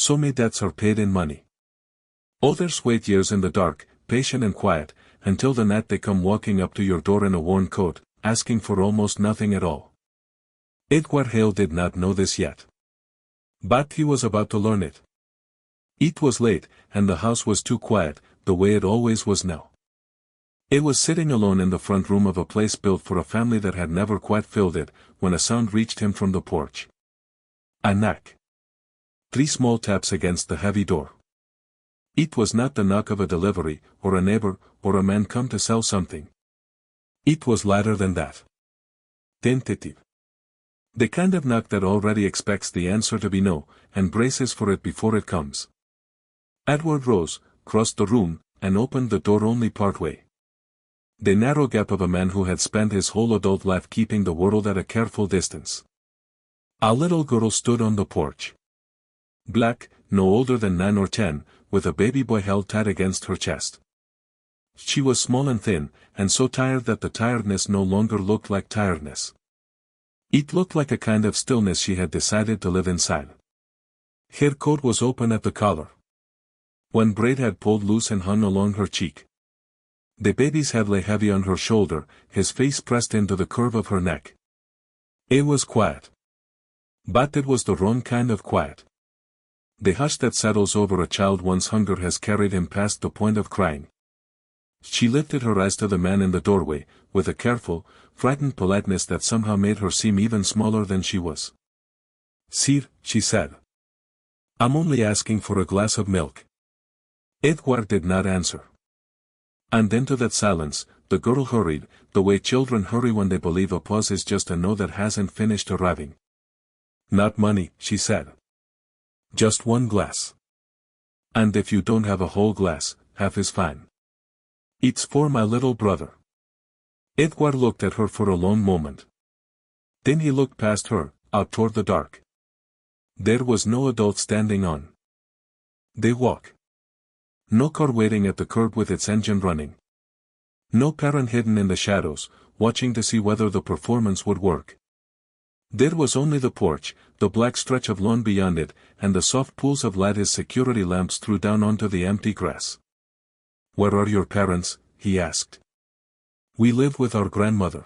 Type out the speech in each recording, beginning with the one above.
So many debts are paid in money. Others wait years in the dark, patient and quiet, until the night they come walking up to your door in a worn coat, asking for almost nothing at all. Edward Hale did not know this yet. But he was about to learn it. It was late, and the house was too quiet, the way it always was now. It was sitting alone in the front room of a place built for a family that had never quite filled it, when a sound reached him from the porch. A knock. 3 small taps against the heavy door. It was not the knock of a delivery, or a neighbor, or a man come to sell something. It was lighter than that. Tentative. The kind of knock that already expects the answer to be no, and braces for it before it comes. Edward rose, crossed the room, and opened the door only partway. The narrow gap of a man who had spent his whole adult life keeping the world at a careful distance. A little girl stood on the porch. Black, no older than 9 or 10, with a baby boy held tight against her chest. She was small and thin, and so tired that the tiredness no longer looked like tiredness. It looked like a kind of stillness she had decided to live inside. Her coat was open at the collar. One braid had pulled loose and hung along her cheek. The baby's head lay heavy on her shoulder, his face pressed into the curve of her neck. It was quiet. But it was the wrong kind of quiet. The hush that settles over a child once hunger has carried him past the point of crying. She lifted her eyes to the man in the doorway, with a careful, frightened politeness that somehow made her seem even smaller than she was. "Sir," she said. "I'm only asking for a glass of milk." Edward did not answer. And into that silence, the girl hurried, the way children hurry when they believe a pause is just a no that hasn't finished arriving. "Not money," she said. "Just 1 glass. And if you don't have a whole glass, half is fine. It's for my little brother." Edward looked at her for a long moment. Then he looked past her, out toward the dark. There was no adult standing on the walk. No car waiting at the curb with its engine running. No parent hidden in the shadows, watching to see whether the performance would work. There was only the porch, the black stretch of lawn beyond it, and the soft pools of light his security lamps threw down onto the empty grass. "Where are your parents?" he asked. "We live with our grandmother."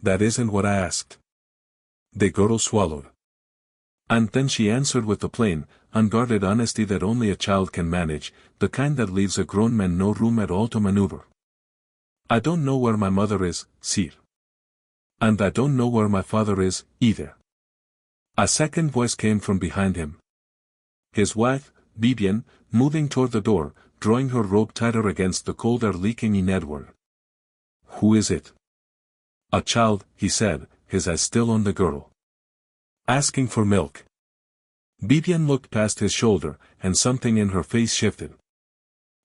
"That isn't what I asked." The girl swallowed. And then she answered with the plain, unguarded honesty that only a child can manage, the kind that leaves a grown man no room at all to maneuver. "I don't know where my mother is, sir. And I don't know where my father is, either." A second voice came from behind him. His wife, Vivian, moving toward the door, drawing her robe tighter against the cold air leaking in Edward. "Who is it?" "A child," he said, his eyes still on the girl. "Asking for milk." Vivian looked past his shoulder, and something in her face shifted.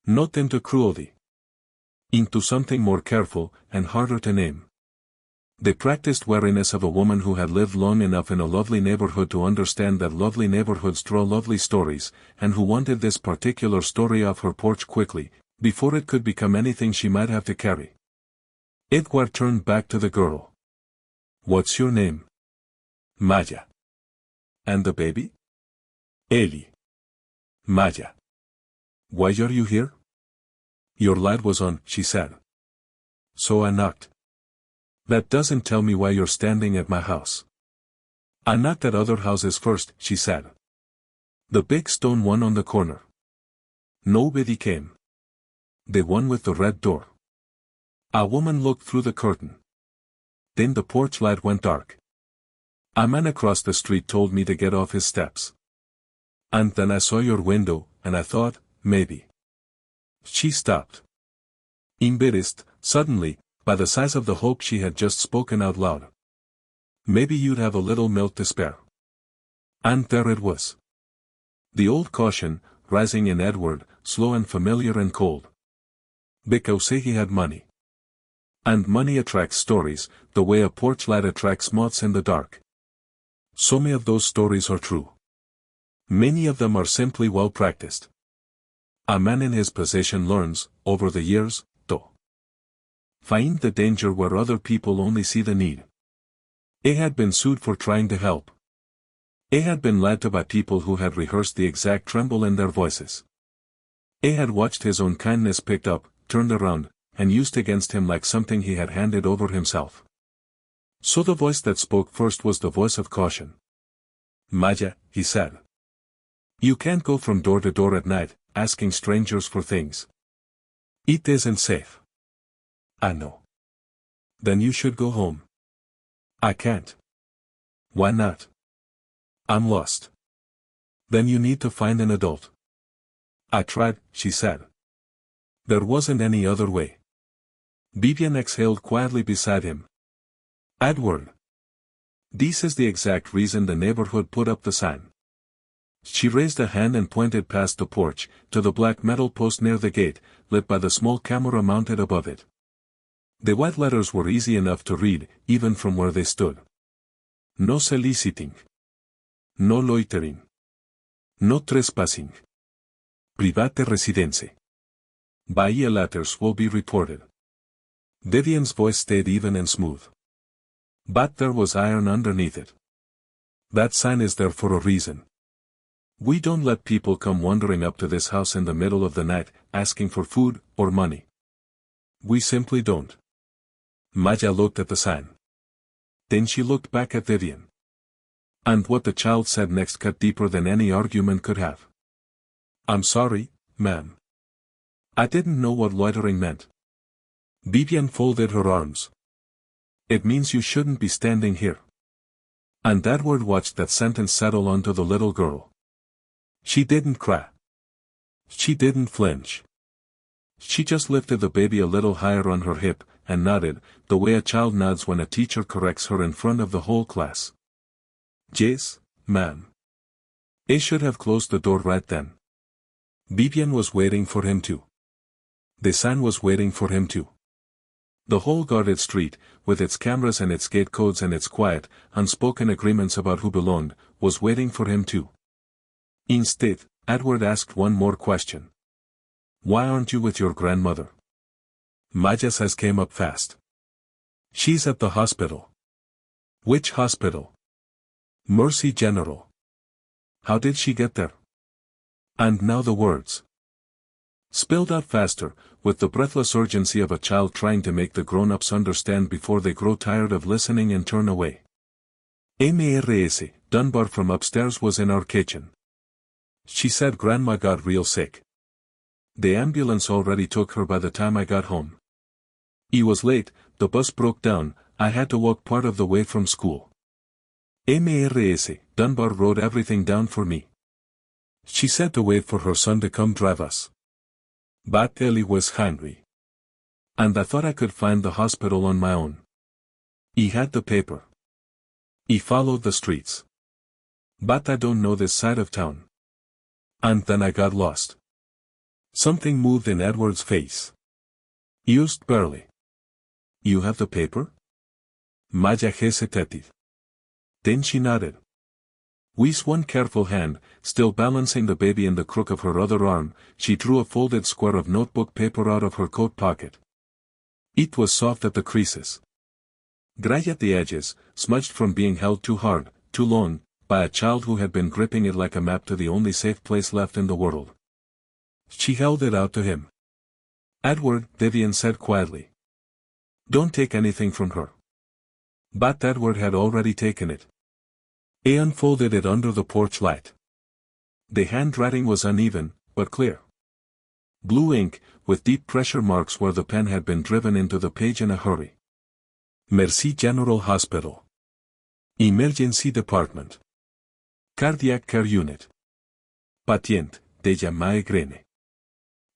Not into cruelty. Into something more careful, and harder to name. The practiced wariness of a woman who had lived long enough in a lovely neighborhood to understand that lovely neighborhoods draw lovely stories, and who wanted this particular story off her porch quickly, before it could become anything she might have to carry. Edward turned back to the girl. "What's your name?" "Maya." "And the baby?" "Ellie." "Maya. Why are you here?" "Your light was on," she said. "So I knocked." "That doesn't tell me why you're standing at my house." "I knocked at other houses first," she said. "The big stone one on the corner." Nobody came. "The one with the red door." A woman looked through the curtain. Then the porch light went dark. "A man across the street told me to get off his steps. And then I saw your window, and I thought, maybe." She stopped. Embarrassed, suddenly, by the size of the hope she had just spoken out loud. "Maybe you'd have a little milk to spare." And there it was. The old caution, rising in Edward, slow and familiar and cold. Because he had money. And money attracts stories, the way a porch light attracts moths in the dark. So many of those stories are true. Many of them are simply well practiced. A man in his position learns, over the years, to find the danger where other people only see the need. He had been sued for trying to help. A had been led to by people who had rehearsed the exact tremble in their voices. A had watched his own kindness picked up, turned around, and used against him like something he had handed over himself. So the voice that spoke first was the voice of caution. Maya, he said. You can't go from door to door at night, asking strangers for things. It isn't safe. I know. Then you should go home. I can't. Why not? I'm lost. Then you need to find an adult. I tried, she said. There wasn't any other way. Vivian exhaled quietly beside him. Edward. This is the exact reason the neighborhood put up the sign. She raised a hand and pointed past the porch, to the black metal post near the gate, lit by the small camera mounted above it. The white letters were easy enough to read, even from where they stood. No soliciting. No loitering. No trespassing. Private residence. Bahia letters will be reported. Vivian's voice stayed even and smooth. But there was iron underneath it. That sign is there for a reason. We don't let people come wandering up to this house in the middle of the night, asking for food or money. We simply don't. Maya looked at the sign. Then she looked back at Vivian. And what the child said next cut deeper than any argument could have. I'm sorry, ma'am. I didn't know what loitering meant. Vivian folded her arms. It means you shouldn't be standing here. And Edward watched that sentence settle onto the little girl. She didn't cry. She didn't flinch. She just lifted the baby a little higher on her hip, and nodded, the way a child nods when a teacher corrects her in front of the whole class. Yes, ma'am. I should have closed the door right then. Vivian was waiting for him to. The sign was waiting for him to. The whole guarded street, with its cameras and its gate codes and its quiet, unspoken agreements about who belonged, was waiting for him to. Instead, Edward asked one more question. Why aren't you with your grandmother? Maya's eyes came up fast. She's at the hospital. Which hospital? Mercy General. How did she get there? And now the words. Spilled out faster, with the breathless urgency of a child trying to make the grown-ups understand before they grow tired of listening and turn away. Mrs. Dunbar from upstairs was in our kitchen. She said Grandma got real sick. The ambulance already took her by the time I got home. It was late, the bus broke down, I had to walk part of the way from school. Mrs. Dunbar wrote everything down for me. She said to wait for her son to come drive us. But Ellie was hungry. And I thought I could find the hospital on my own. He had the paper. He followed the streets. But I don't know this side of town. And then I got lost. Something moved in Edward's face. Used barely. You have the paper? Maya hesitated. Then she nodded. With one careful hand, still balancing the baby in the crook of her other arm, she drew a folded square of notebook paper out of her coat pocket. It was soft at the creases. Gray at the edges, smudged from being held too hard, too long, by a child who had been gripping it like a map to the only safe place left in the world. She held it out to him. Edward, Vivian said quietly. Don't take anything from her. But Edward had already taken it. He unfolded it under the porch light. The handwriting was uneven, but clear. Blue ink, with deep pressure marks where the pen had been driven into the page in a hurry. Mercy General Hospital. Emergency Department. Cardiac Care Unit. Patient, de migraine.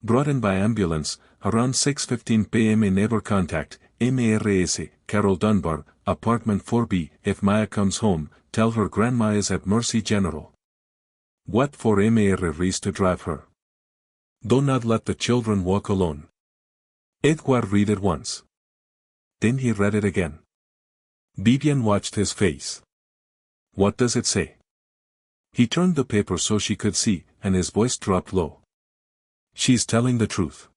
Brought in by ambulance, around 6:15 p.m. a neighbor contact, Mrs. Carol Dunbar, apartment 4B, if Maya comes home, tell her grandma is at Mercy General. What for Mrs. to drive her? Do not let the children walk alone. Edward read it once. Then he read it again. Vivian watched his face. What does it say? He turned the paper so she could see, and his voice dropped low. She's telling the truth.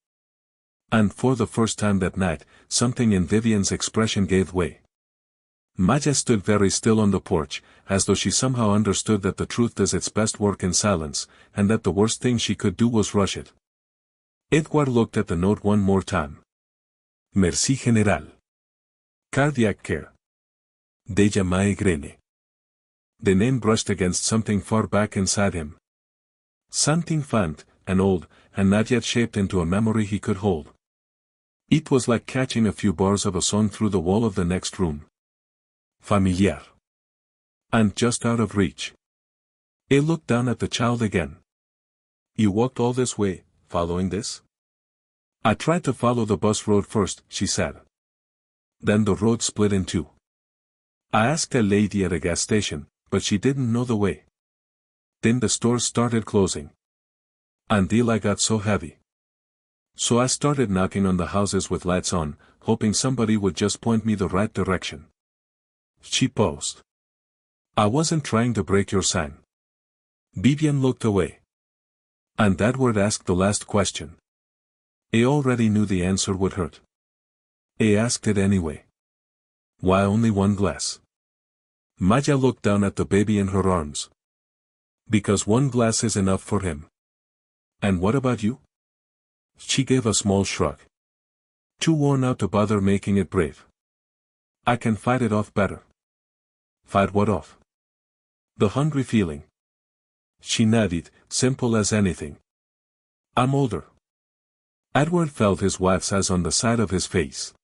And for the first time that night, something in Vivian's expression gave way. Maya stood very still on the porch, as though she somehow understood that the truth does its best work in silence, and that the worst thing she could do was rush it. Edward looked at the note one more time. Merci General. Cardiac care. Deja Mae Grene. The name brushed against something far back inside him. Something faint, and old, and not yet shaped into a memory he could hold. It was like catching a few bars of a song through the wall of the next room. Familiar. And just out of reach. He looked down at the child again. You walked all this way, following this? I tried to follow the bus road first, she said. Then the road split in two. I asked a lady at a gas station, but she didn't know the way. Then the stores started closing. Until I got so heavy. So I started knocking on the houses with lights on, hoping somebody would just point me the right direction. She paused. I wasn't trying to break your sign. Vivian looked away. And Edward asked the last question. He already knew the answer would hurt. He asked it anyway. Why only one glass? Maya looked down at the baby in her arms. Because one glass is enough for him. And what about you? She gave a small shrug. Too worn out to bother making it brave. I can fight it off better. Fight what off? The hungry feeling. She nodded, simple as anything. I'm older. Edward felt his wife's eyes on the side of his face.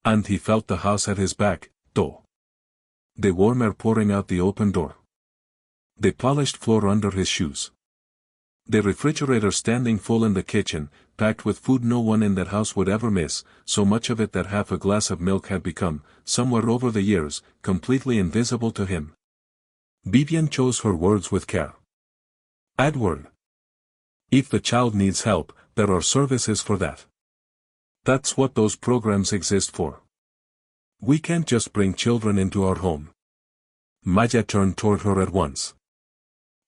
And he felt the house at his back, though. The warm air pouring out the open door. The polished floor under his shoes. The refrigerator standing full in the kitchen, packed with food no one in that house would ever miss, so much of it that half a glass of milk had become, somewhere over the years, completely invisible to him. Vivian chose her words with care. Edward. If the child needs help, there are services for that. That's what those programs exist for. We can't just bring children into our home. Maya turned toward her at once.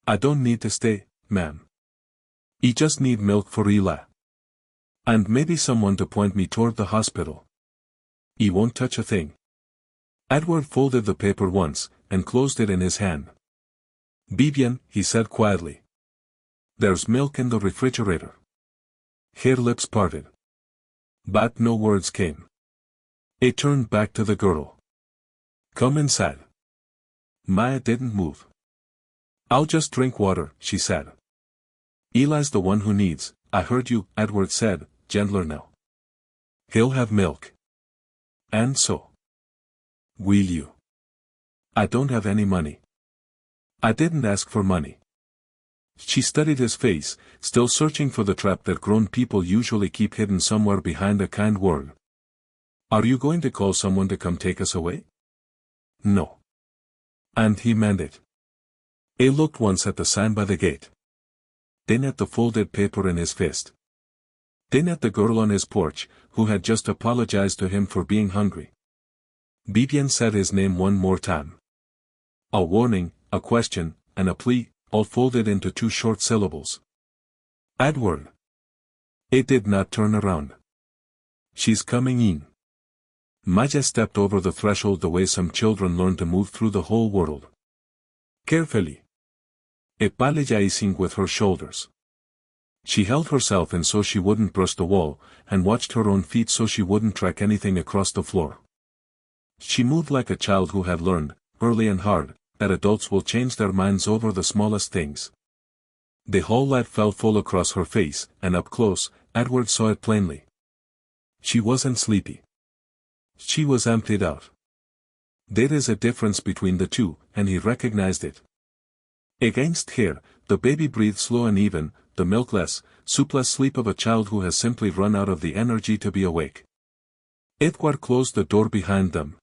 I don't need to stay, ma'am. I just need milk for Eli. And maybe someone to point me toward the hospital. He won't touch a thing. Edward folded the paper once, and closed it in his hand. Vivian, he said quietly. There's milk in the refrigerator. Her lips parted. But no words came. He turned back to the girl. Come inside. Maya didn't move. I'll just drink water, she said. Eli's the one who needs, I heard you, Edward said, gentler now. He'll have milk. And so. Will you? I don't have any money. I didn't ask for money. She studied his face, still searching for the trap that grown people usually keep hidden somewhere behind a kind word. Are you going to call someone to come take us away? No. And he meant it. He looked once at the sign by the gate. Then at the folded paper in his fist. Then at the girl on his porch, who had just apologized to him for being hungry. Vivian said his name one more time. A warning, a question, and a plea, all folded into two short syllables. Edward. It did not turn around. She's coming in. Maya stepped over the threshold the way some children learn to move through the whole world. Carefully. Apologizing with her shoulders. She held herself in so she wouldn't brush the wall, and watched her own feet so she wouldn't track anything across the floor. She moved like a child who had learned, early and hard, that adults will change their minds over the smallest things. The whole light fell full across her face, and up close, Edward saw it plainly. She wasn't sleepy. She was emptied out. There is a difference between the two, and he recognized it. Against her, the baby breathed slow and even, the milkless, soupless sleep of a child who has simply run out of the energy to be awake. Edward closed the door behind them.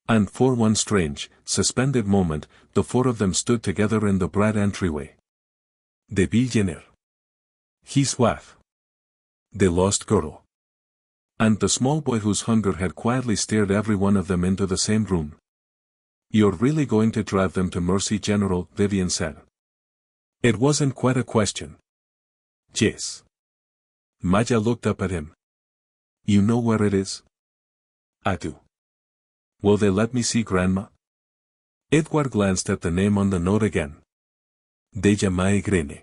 And for one strange, suspended moment, the four of them stood together in the bright entryway. The billionaire. His wife. The lost girl. And the small boy whose hunger had quietly steered every one of them into the same room. You're really going to drive them to mercy, General, Vivian said. It wasn't quite a question. Yes. Maya looked up at him. You know where it is? I do. Will they let me see Grandma? Edward glanced at the name on the note again. Deja Mae Grene.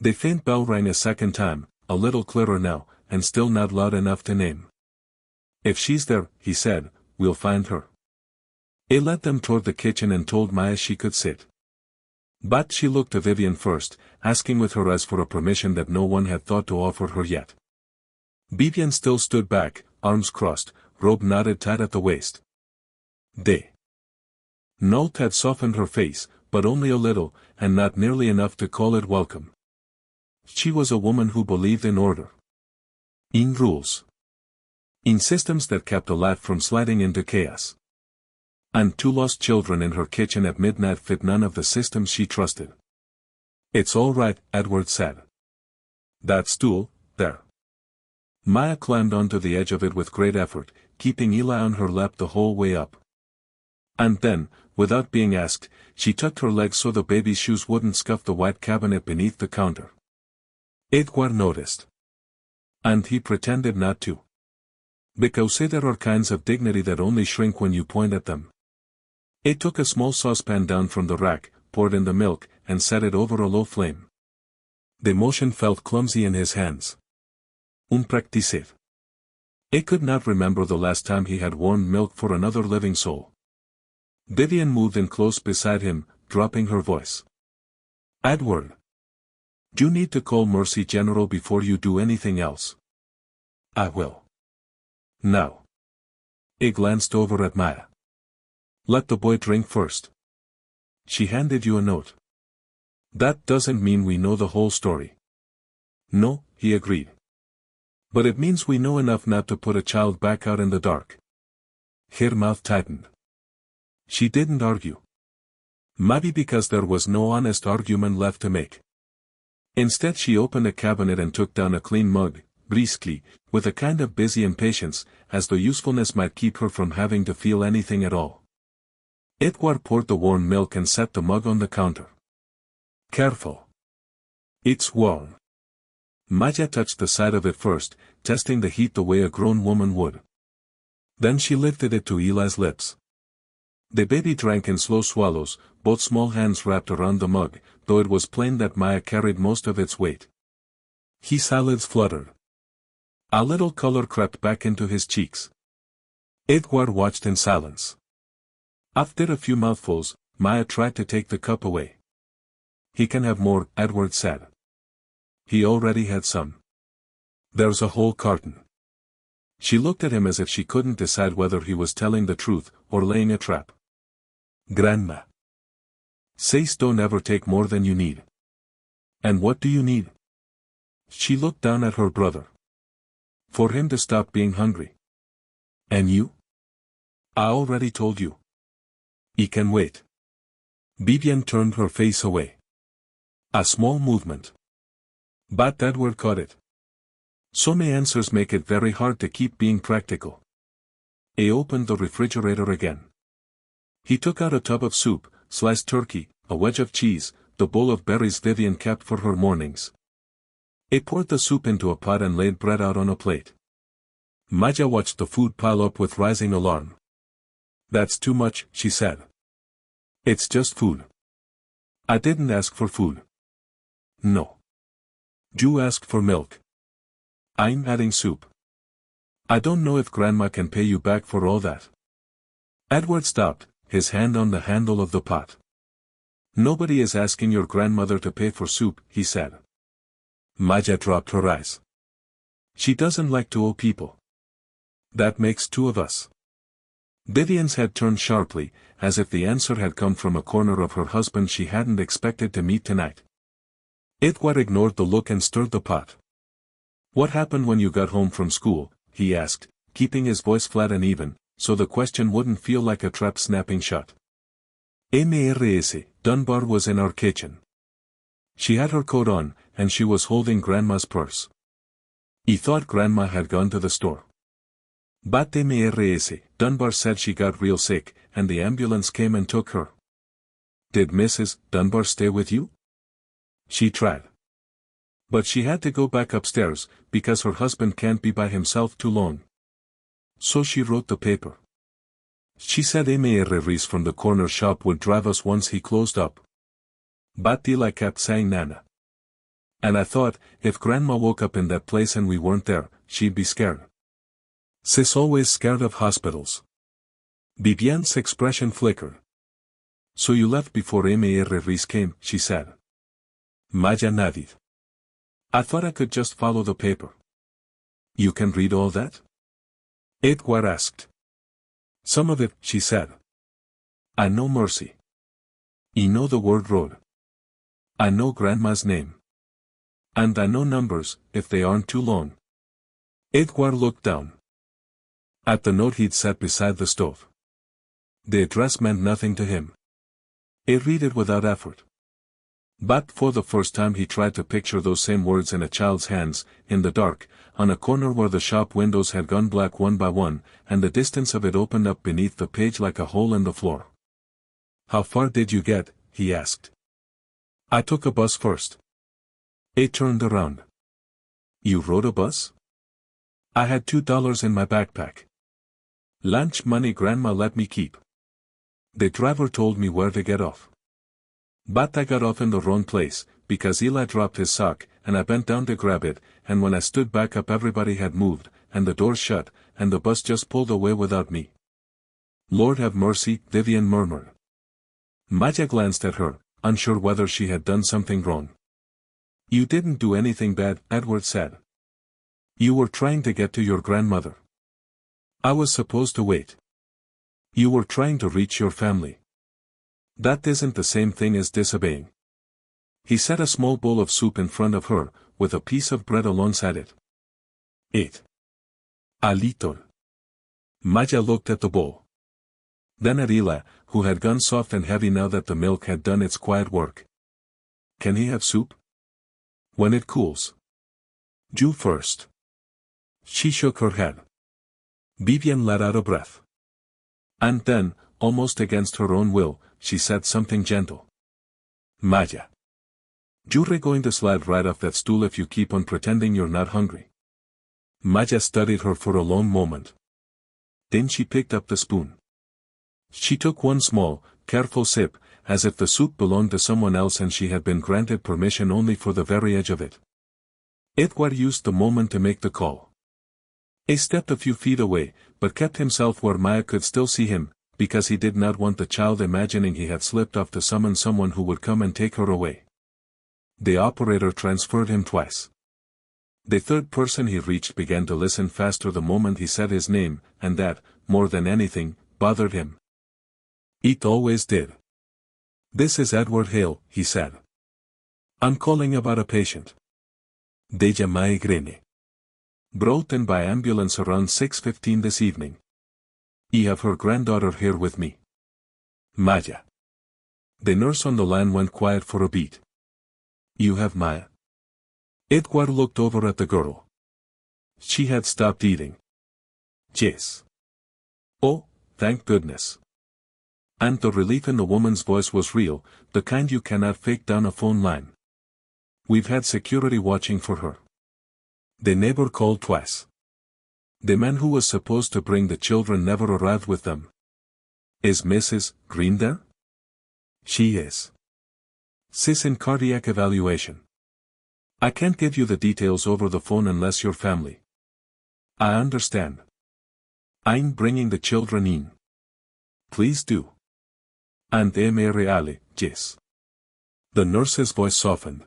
The faint bell rang a second time, a little clearer now, and still not loud enough to name. If she's there, he said, we'll find her. He led them toward the kitchen and told Maya she could sit. But she looked to Vivian first, asking with her eyes for a permission that no one had thought to offer her yet. Vivian still stood back, arms crossed, robe knotted tight at the waist. Note had softened her face, but only a little, and not nearly enough to call it welcome. She was a woman who believed in order. In rules. In systems that kept a life from sliding into chaos. And 2 lost children in her kitchen at midnight fit none of the systems she trusted. It's all right, Edward said. That stool, there. Maya climbed onto the edge of it with great effort, keeping Eli on her lap the whole way up. And then, without being asked, she tucked her legs so the baby's shoes wouldn't scuff the white cabinet beneath the counter. Edward noticed. And he pretended not to. Because there are kinds of dignity that only shrink when you point at them. It took a small saucepan down from the rack, poured in the milk, and set it over a low flame. The motion felt clumsy in his hands. Unpracticed. He could not remember the last time he had warmed milk for another living soul. Vivian moved in close beside him, dropping her voice. Edward. You need to call Mercy General before you do anything else. I will. Now. He glanced over at Maya. Let the boy drink first. She handed you a note. That doesn't mean we know the whole story. No, he agreed. But it means we know enough not to put a child back out in the dark. Her mouth tightened. She didn't argue. Maybe because there was no honest argument left to make. Instead she opened a cabinet and took down a clean mug, briskly, with a kind of busy impatience, as though usefulness might keep her from having to feel anything at all. Edward poured the warm milk and set the mug on the counter. Careful. It's warm. Maya touched the side of it first, testing the heat the way a grown woman would. Then she lifted it to Eli's lips. The baby drank in slow swallows, both small hands wrapped around the mug, though it was plain that Maya carried most of its weight. His eyelids fluttered. A little color crept back into his cheeks. Edward watched in silence. After a few mouthfuls, Maya tried to take the cup away. He can have more, Edward said. He already had some. There's a whole carton. She looked at him as if she couldn't decide whether he was telling the truth, or laying a trap. Grandma says don't ever take more than you need. And what do you need? She looked down at her brother. For him to stop being hungry. And you? I already told you. He can wait. Vivian turned her face away. A small movement. But Edward caught it. So many answers make it very hard to keep being practical. He opened the refrigerator again. He took out a tub of soup, sliced turkey, a wedge of cheese, the bowl of berries Vivian kept for her mornings. He poured the soup into a pot and laid bread out on a plate. Maya watched the food pile up with rising alarm. That's too much, she said. It's just food. I didn't ask for food. No. You asked for milk. I'm adding soup. I don't know if Grandma can pay you back for all that. Edward stopped, his hand on the handle of the pot. Nobody is asking your grandmother to pay for soup, he said. Maya dropped her eyes. She doesn't like to owe people. That makes 2 of us. Vivian's head turned sharply, as if the answer had come from a corner of her husband she hadn't expected to meet tonight. Edward ignored the look and stirred the pot. What happened when you got home from school? He asked, keeping his voice flat and even, so the question wouldn't feel like a trap snapping shut. Mrs. Dunbar was in our kitchen. She had her coat on, and she was holding Grandma's purse. He thought Grandma had gone to the store. But Mrs. Dunbar said she got real sick, and the ambulance came and took her. Did Mrs. Dunbar stay with you? She tried. But she had to go back upstairs, because her husband can't be by himself too long. So she wrote the paper. She said Mr. Reese from the corner shop would drive us once he closed up. But Eli kept saying Nana. And I thought, if Grandma woke up in that place and we weren't there, she'd be scared. Sis always scared of hospitals. Vivian's expression flickered. So you left before Mr. Reese came, she said. Maya nodded. I thought I could just follow the paper. You can read all that? Edward asked. Some of it, she said. I know Mercy. I know the word road. I know Grandma's name. And I know numbers, if they aren't too long. Edward looked down at the note he'd set beside the stove. The address meant nothing to him. He read it without effort. But for the first time he tried to picture those same words in a child's hands, in the dark, on a corner where the shop windows had gone black one by one, and the distance of it opened up beneath the page like a hole in the floor. How far did you get? He asked. I took a bus first. It turned around. You rode a bus? I had $2 in my backpack. Lunch money Grandma let me keep. The driver told me where to get off. But I got off in the wrong place, because Eli dropped his sock, and I bent down to grab it, and when I stood back up everybody had moved, and the door shut, and the bus just pulled away without me. Lord have mercy, Vivian murmured. Maya glanced at her, unsure whether she had done something wrong. You didn't do anything bad, Edward said. You were trying to get to your grandmother. I was supposed to wait. You were trying to reach your family. That isn't the same thing as disobeying. He set a small bowl of soup in front of her, with a piece of bread alongside it. Eat. A little. Maya looked at the bowl. Then at Eli, who had gone soft and heavy now that the milk had done its quiet work. Can he have soup? When it cools. You first. She shook her head. Vivian let out a breath. And then, almost against her own will, she said something gentle. Maya. You're going to slide right off that stool if you keep on pretending you're not hungry. Maya studied her for a long moment. Then she picked up the spoon. She took one small, careful sip, as if the soup belonged to someone else and she had been granted permission only for the very edge of it. Edward used the moment to make the call. He stepped a few feet away, but kept himself where Maya could still see him, because he did not want the child imagining he had slipped off to summon someone who would come and take her away. The operator transferred him twice. The third person he reached began to listen faster the moment he said his name, and that, more than anything, bothered him. It always did. This is Edward Hale, he said. I'm calling about a patient. Deja migraine. Brought in by ambulance around 6:15 this evening. I have her granddaughter here with me. Maya. The nurse on the line went quiet for a beat. You have Maya? Edward looked over at the girl. She had stopped eating. Yes. Oh, thank goodness. And the relief in the woman's voice was real, the kind you cannot fake down a phone line. We've had security watching for her. The neighbor called twice. The man who was supposed to bring the children never arrived with them. Is Mrs. Green there? She is. Sis in cardiac evaluation. I can't give you the details over the phone unless you're family. I understand. I'm bringing the children in. Please do. And reale, yes. The nurse's voice softened.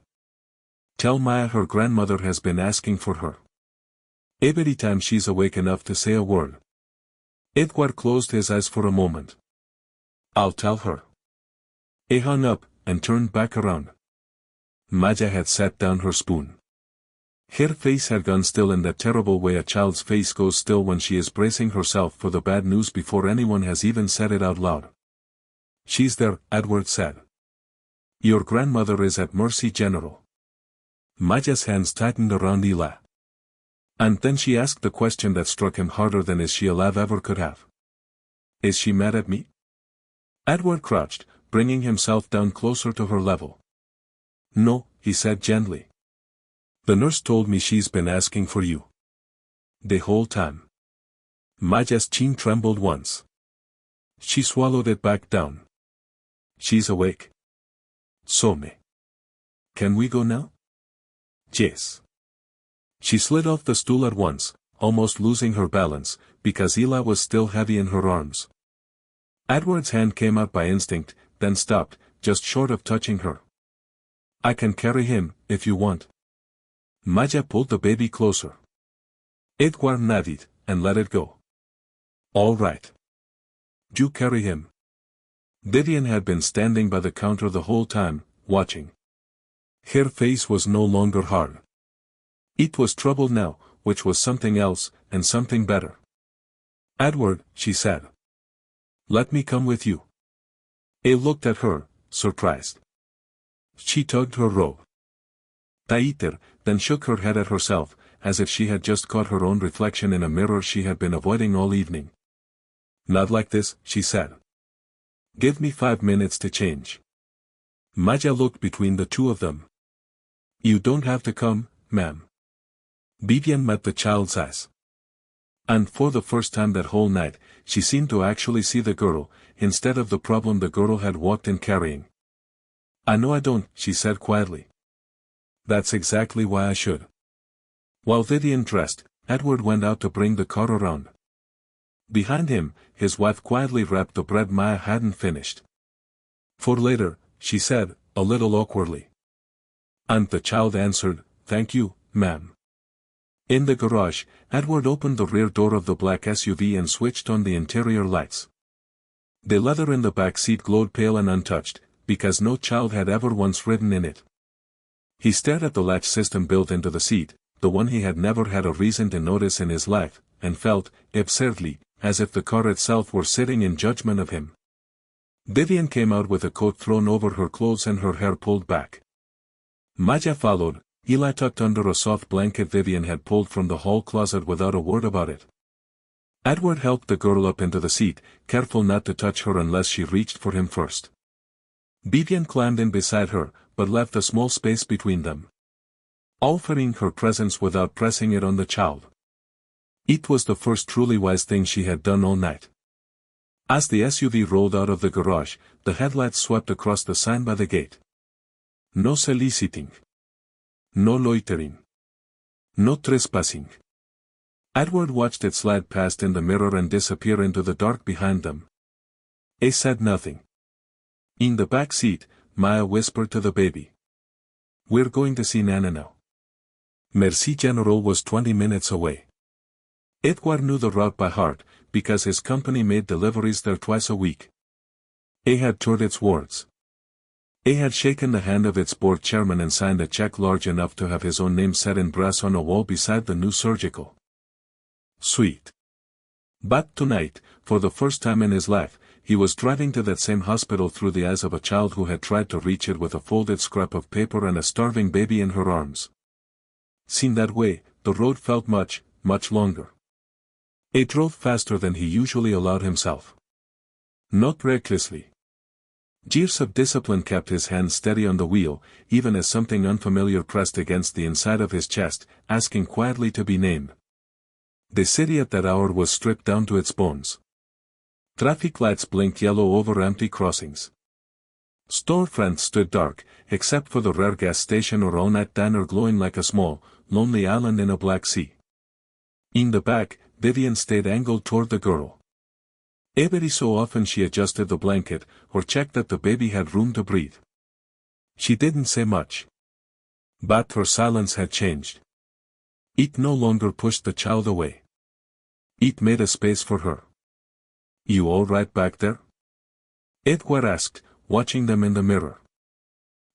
Tell Maya her grandmother has been asking for her. Every time she's awake enough to say a word. Edward closed his eyes for a moment. I'll tell her. He hung up, and turned back around. Maya had set down her spoon. Her face had gone still in that terrible way a child's face goes still when she is bracing herself for the bad news before anyone has even said it out loud. She's there, Edward said. Your grandmother is at Mercy General. Maya's hands tightened around Eli. And then she asked the question that struck him harder than is she alive ever could have. Is she mad at me? Edward crouched, bringing himself down closer to her level. No, he said gently. The nurse told me she's been asking for you. The whole time. Maya's chin trembled once. She swallowed it back down. She's awake. Some. Can we go now? Yes. She slid off the stool at once, almost losing her balance, because Ela was still heavy in her arms. Edward's hand came out by instinct, then stopped, just short of touching her. I can carry him, if you want. Maya pulled the baby closer. Edward nodded, and let it go. All right. You carry him. Vivian had been standing by the counter the whole time, watching. Her face was no longer hard. It was troubled now, which was something else, and something better. Edward, she said. Let me come with you. I looked at her, surprised. She tugged her robe tighter, then shook her head at herself, as if she had just caught her own reflection in a mirror she had been avoiding all evening. Not like this, she said. Give me 5 minutes to change. Maya looked between the two of them. You don't have to come, ma'am. Vivian met the child's eyes. And for the first time that whole night, she seemed to actually see the girl, instead of the problem the girl had walked in carrying. I know I don't, she said quietly. That's exactly why I should. While Vivian dressed, Edward went out to bring the car around. Behind him, his wife quietly wrapped the bread Maya hadn't finished. For later, she said, a little awkwardly. And the child answered, thank you, ma'am. In the garage, Edward opened the rear door of the black SUV and switched on the interior lights. The leather in the back seat glowed pale and untouched, because no child had ever once ridden in it. He stared at the latch system built into the seat, the one he had never had a reason to notice in his life, and felt, absurdly, as if the car itself were sitting in judgment of him. Vivian came out with a coat thrown over her clothes and her hair pulled back. Maya followed, Eli tucked under a soft blanket Vivian had pulled from the hall closet without a word about it. Edward helped the girl up into the seat, careful not to touch her unless she reached for him first. Vivian climbed in beside her, but left a small space between them, offering her presence without pressing it on the child. It was the first truly wise thing she had done all night. As the SUV rolled out of the garage, the headlights swept across the sign by the gate. No soliciting. No loitering. No trespassing. Edward watched it slide past in the mirror and disappear into the dark behind them. I said nothing. In the back seat, Maya whispered to the baby. We're going to see Nana now. Merci General was 20 minutes away. Edward knew the route by heart, because his company made deliveries there twice a week. He had toured its wards. He had shaken the hand of its board chairman and signed a check large enough to have his own name set in brass on a wall beside the new surgical suite. But tonight, for the first time in his life, he was driving to that same hospital through the eyes of a child who had tried to reach it with a folded scrap of paper and a starving baby in her arms. Seen that way, the road felt much, much longer. He drove faster than he usually allowed himself. Not recklessly. Years of discipline kept his hands steady on the wheel, even as something unfamiliar pressed against the inside of his chest, asking quietly to be named. The city at that hour was stripped down to its bones. Traffic lights blinked yellow over empty crossings. Storefronts stood dark, except for the rare gas station or all-night diner glowing like a small, lonely island in a black sea. In the back, Vivian stayed angled toward the girl. Every so often she adjusted the blanket, or checked that the baby had room to breathe. She didn't say much. But her silence had changed. It no longer pushed the child away. It made a space for her. You all right back there? Edward asked, watching them in the mirror.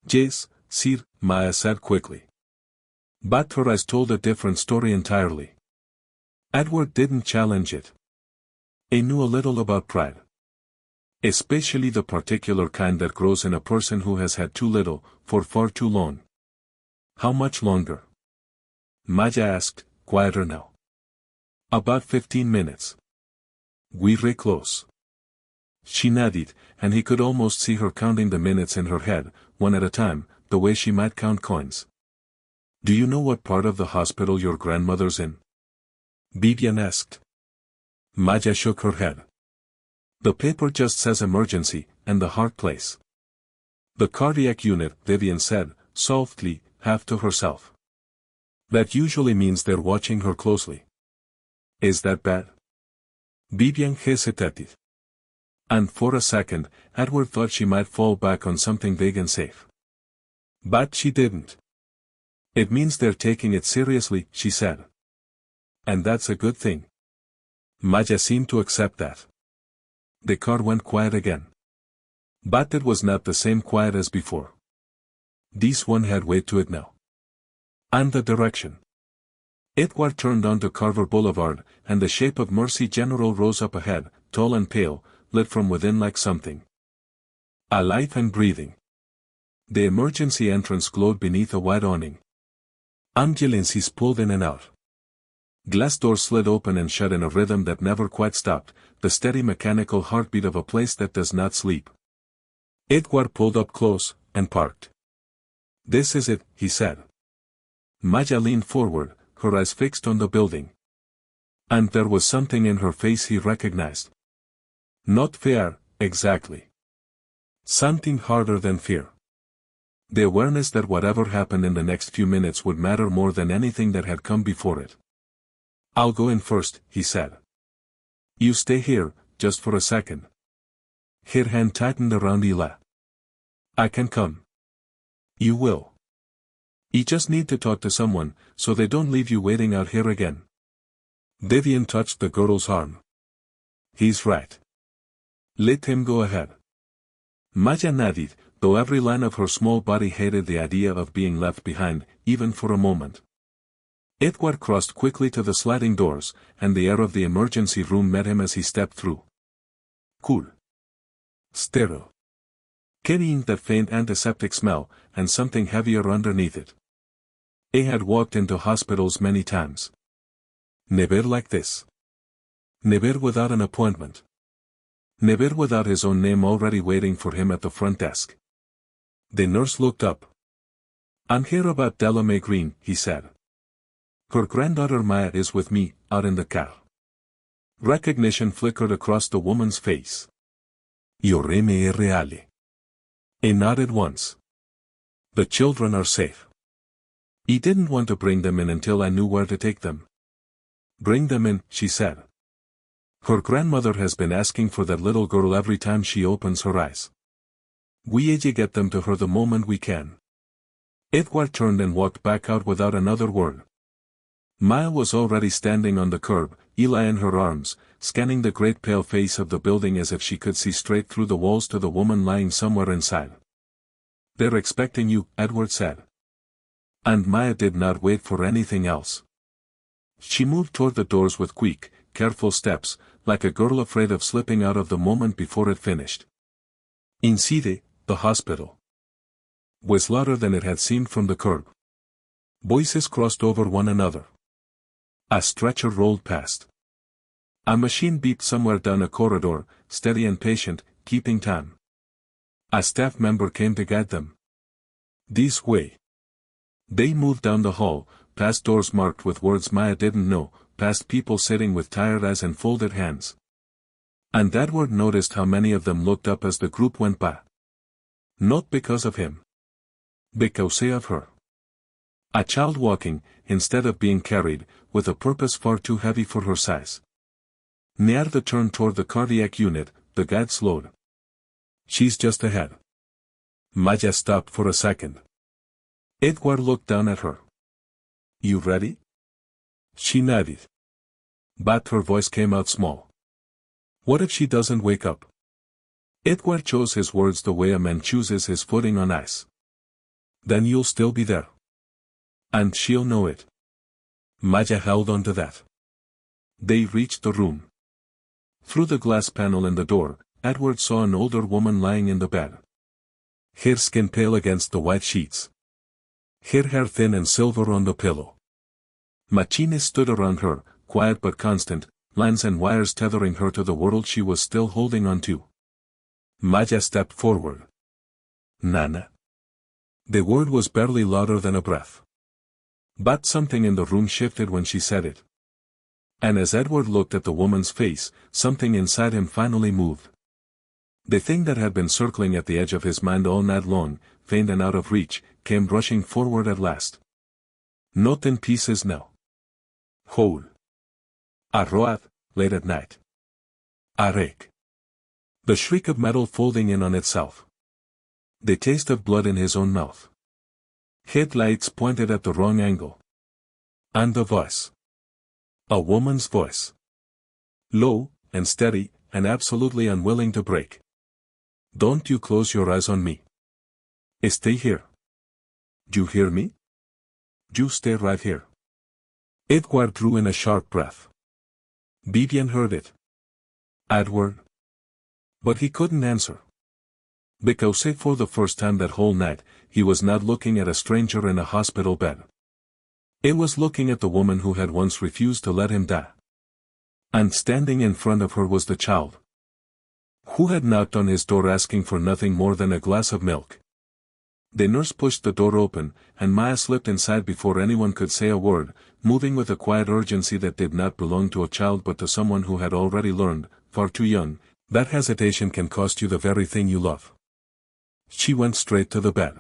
Yes, sir, Maya said quickly. But her eyes told a different story entirely. Edward didn't challenge it. He knew a little about pride. Especially the particular kind that grows in a person who has had too little, for far too long. How much longer? Maya asked, quieter now. About 15 minutes. We're close. She nodded, and he could almost see her counting the minutes in her head, one at a time, the way she might count coins. Do you know what part of the hospital your grandmother's in? Vivian asked. Maya shook her head. The paper just says emergency, and the heart place. The cardiac unit, Vivian said, softly, half to herself. That usually means they're watching her closely. Is that bad? Vivian hesitated. And for a second, Edward thought she might fall back on something vague and safe. But she didn't. It means they're taking it seriously, she said. And that's a good thing. Maya seemed to accept that. The car went quiet again. But it was not the same quiet as before. This one had weight to it now. And the direction. Edward turned onto Carver Boulevard, and the shape of Mercy General rose up ahead, tall and pale, lit from within like something alive and breathing. The emergency entrance glowed beneath a wide awning. Ambulances pulled in and out. Glass doors slid open and shut in a rhythm that never quite stopped, the steady mechanical heartbeat of a place that does not sleep. Edward pulled up close, and parked. This is it, he said. Maya leaned forward, her eyes fixed on the building. And there was something in her face he recognized. Not fear, exactly. Something harder than fear. The awareness that whatever happened in the next few minutes would matter more than anything that had come before it. I'll go in first, he said. You stay here, just for a second. Her hand tightened around Eli. I can come. You will. You just need to talk to someone, so they don't leave you waiting out here again. Vivian touched the girl's arm. He's right. Let him go ahead. Maya nodded, though every line of her small body hated the idea of being left behind, even for a moment. Edward crossed quickly to the sliding doors, and the air of the emergency room met him as he stepped through. Cool. Sterile. Carrying that faint antiseptic smell, and something heavier underneath it. He had walked into hospitals many times. Never like this. Never without an appointment. Never without his own name already waiting for him at the front desk. The nurse looked up. I'm here about Delamay Green, he said. Her granddaughter Maya is with me, out in the car. Recognition flickered across the woman's face. Your name es reale. He nodded once. The children are safe. He didn't want to bring them in until I knew where to take them. Bring them in, she said. Her grandmother has been asking for that little girl every time she opens her eyes. We get them to her the moment we can. Edward turned and walked back out without another word. Maya was already standing on the curb, Eli in her arms, scanning the great pale face of the building as if she could see straight through the walls to the woman lying somewhere inside. They're expecting you, Edward said. And Maya did not wait for anything else. She moved toward the doors with quick, careful steps, like a girl afraid of slipping out of the moment before it finished. Inside, the hospital was louder than it had seemed from the curb. Voices crossed over one another. A stretcher rolled past. A machine beeped somewhere down a corridor, steady and patient, keeping time. A staff member came to guide them. This way. They moved down the hall, past doors marked with words Maya didn't know, past people sitting with tired eyes and folded hands. And Edward noticed how many of them looked up as the group went by. Not because of him. Because of her. A child walking, instead of being carried, with a purpose far too heavy for her size. Near the turn toward the cardiac unit, the guide slowed. She's just ahead. Maya stopped for a second. Edward looked down at her. You ready? She nodded. But her voice came out small. What if she doesn't wake up? Edward chose his words the way a man chooses his footing on ice. Then you'll still be there. And she'll know it. Maya held on to that. They reached the room. Through the glass panel in the door, Edward saw an older woman lying in the bed. Her skin pale against the white sheets. Her hair thin and silver on the pillow. Machines stood around her, quiet but constant, lines and wires tethering her to the world she was still holding on to. Maya stepped forward. Nana. The word was barely louder than a breath. But something in the room shifted when she said it. And as Edward looked at the woman's face, something inside him finally moved. The thing that had been circling at the edge of his mind all night long, faint and out of reach, came rushing forward at last. Not in pieces now. Whole. A road, late at night. A wreck. The shriek of metal folding in on itself. The taste of blood in his own mouth. Headlights pointed at the wrong angle. And a voice. A woman's voice. Low, and steady, and absolutely unwilling to break. Don't you close your eyes on me. Stay here. You hear me? You stay right here. Edward drew in a sharp breath. Vivian heard it. Edward. But he couldn't answer. Because for the first time that whole night, he was not looking at a stranger in a hospital bed. It was looking at the woman who had once refused to let him die. And standing in front of her was the child, who had knocked on his door asking for nothing more than a glass of milk. The nurse pushed the door open, and Maya slipped inside before anyone could say a word, moving with a quiet urgency that did not belong to a child but to someone who had already learned, far too young, that hesitation can cost you the very thing you love. She went straight to the bed.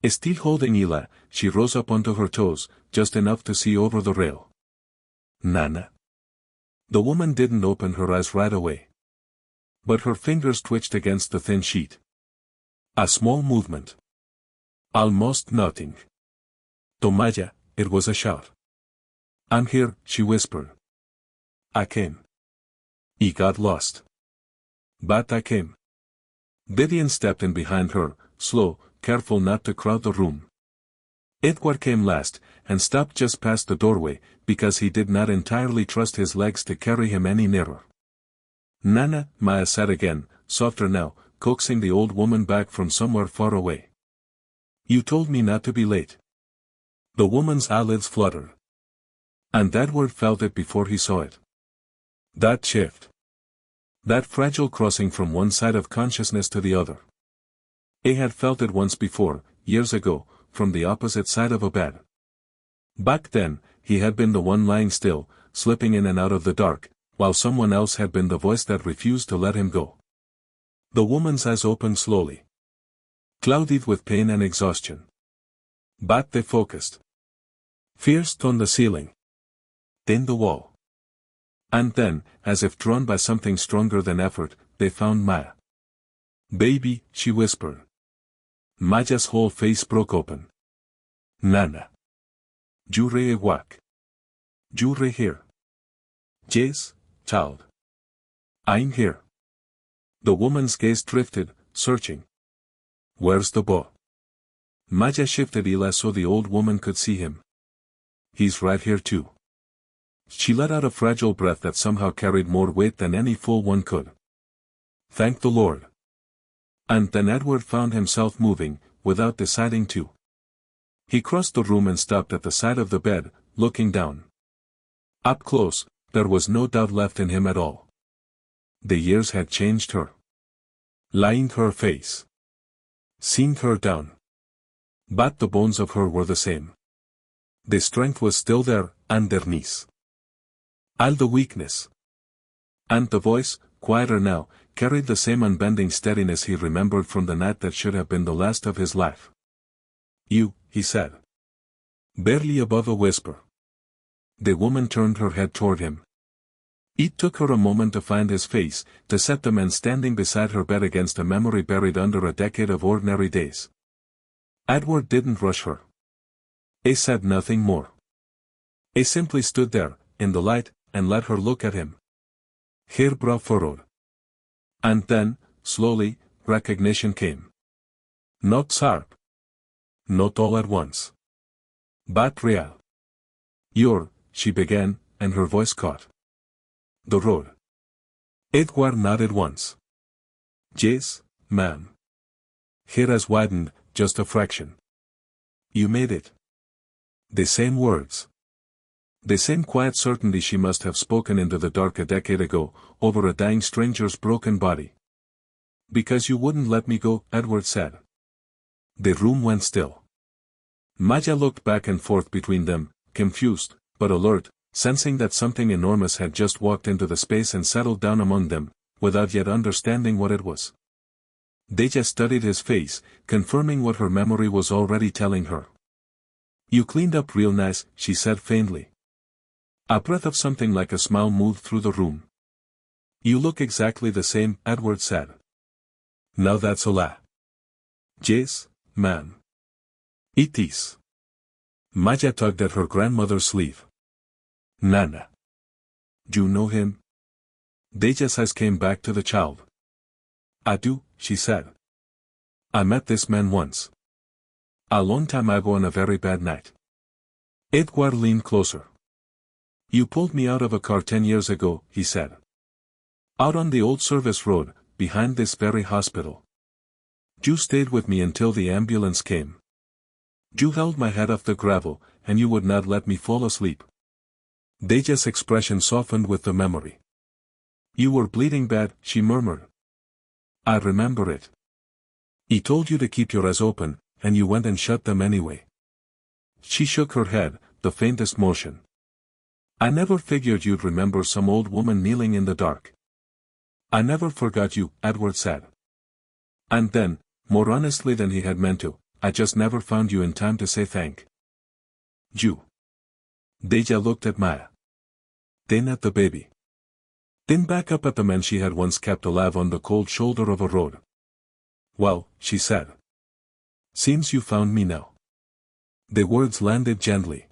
Still holding Eli, she rose up onto her toes, just enough to see over the rail. Nana. The woman didn't open her eyes right away. But her fingers twitched against the thin sheet. A small movement. Almost nothing. Tomaya, it was a shout. I'm here, she whispered. I came. I got lost. But I came. Vivian stepped in behind her, slow, careful not to crowd the room. Edward came last, and stopped just past the doorway, because he did not entirely trust his legs to carry him any nearer. Nana, Maya said again, softer now, coaxing the old woman back from somewhere far away. You told me not to be late. The woman's eyelids fluttered. And Edward felt it before he saw it. That shift. That fragile crossing from one side of consciousness to the other. He had felt it once before, years ago, from the opposite side of a bed. Back then, he had been the one lying still, slipping in and out of the dark, while someone else had been the voice that refused to let him go. The woman's eyes opened slowly. Clouded with pain and exhaustion. But they focused. First on the ceiling. Then the wall. And then, as if drawn by something stronger than effort, they found Maya. Baby, she whispered. Maya's whole face broke open. Nana. You re awake. You re here. Yes, child. I'm here. The woman's gaze drifted, searching. Where's the boy? Maya shifted Eli so the old woman could see him. He's right here too. She let out a fragile breath that somehow carried more weight than any full one could. Thank the Lord. And then Edward found himself moving, without deciding to. He crossed the room and stopped at the side of the bed, looking down. Up close, there was no doubt left in him at all. The years had changed her. Lying her face. Seeing her down. But the bones of her were the same. The strength was still there, underneath. All the weakness. And the voice, quieter now, carried the same unbending steadiness he remembered from the night that should have been the last of his life. You, he said. Barely above a whisper. The woman turned her head toward him. It took her a moment to find his face, to set the man standing beside her bed against a memory buried under a decade of ordinary days. Edward didn't rush her. He said nothing more. He simply stood there, in the light, and let her look at him. Her brow furrowed. And then, slowly, recognition came. Not sharp. Not all at once. But real. She began, and her voice caught. The road. Edward nodded once. Yes, ma'am. Her eyes widened, just a fraction. You made it. The same words. The same quiet certainty she must have spoken into the dark a decade ago, over a dying stranger's broken body. Because you wouldn't let me go, Edward said. The room went still. Maya looked back and forth between them, confused, but alert, sensing that something enormous had just walked into the space and settled down among them, without yet understanding what it was. Deja studied his face, confirming what her memory was already telling her. "You cleaned up real nice," she said faintly. A breath of something like a smile moved through the room. "You look exactly the same," Edward said. "Now that's a lie." "Yes, ma'am. It is." Maya tugged at her grandmother's sleeve. "Nana. You know him?" Deja's eyes came back to the child. "I do," she said. "I met this man once. A long time ago on a very bad night." Edward leaned closer. "You pulled me out of a car 10 years ago," he said. "Out on the old service road, behind this very hospital. You stayed with me until the ambulance came. You held my head off the gravel, and you would not let me fall asleep." Deja's expression softened with the memory. "You were bleeding bad," she murmured. "I remember it. He told you to keep your eyes open, and you went and shut them anyway." She shook her head, the faintest motion. "I never figured you'd remember some old woman kneeling in the dark." "I never forgot you," Edward said. And then, more honestly than he had meant to, "I just never found you in time to say thank you." Deja looked at Maya. Then at the baby. Then back up at the man she had once kept alive on the cold shoulder of a road. "Well," she said. "Seems you found me now." The words landed gently.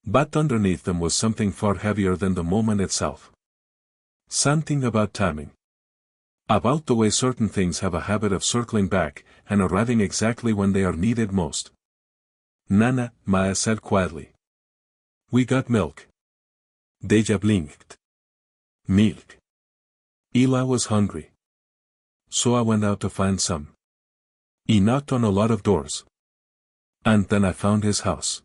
But underneath them was something far heavier than the moment itself. Something about timing. About the way certain things have a habit of circling back, and arriving exactly when they are needed most. "Nana," Maya said quietly. "We got milk." Deja blinked. "Milk." Eli was hungry. "So I went out to find some." He knocked on a lot of doors. "And then I found his house."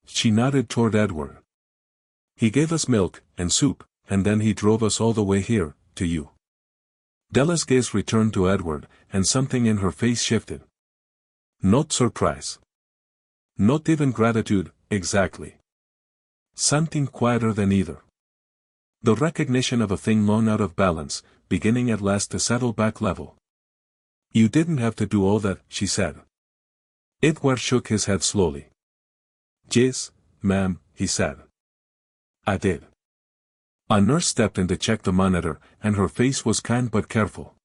She nodded toward Edward. "He gave us milk, and soup, and then he drove us all the way here, to you." Della's gaze returned to Edward, and something in her face shifted. Not surprise. Not even gratitude, exactly. Something quieter than either. The recognition of a thing long out of balance, beginning at last to settle back level. "You didn't have to do all that," she said. Edward shook his head slowly. "Yes, ma'am," he said. "I did." A nurse stepped in to check the monitor, and her face was kind but careful.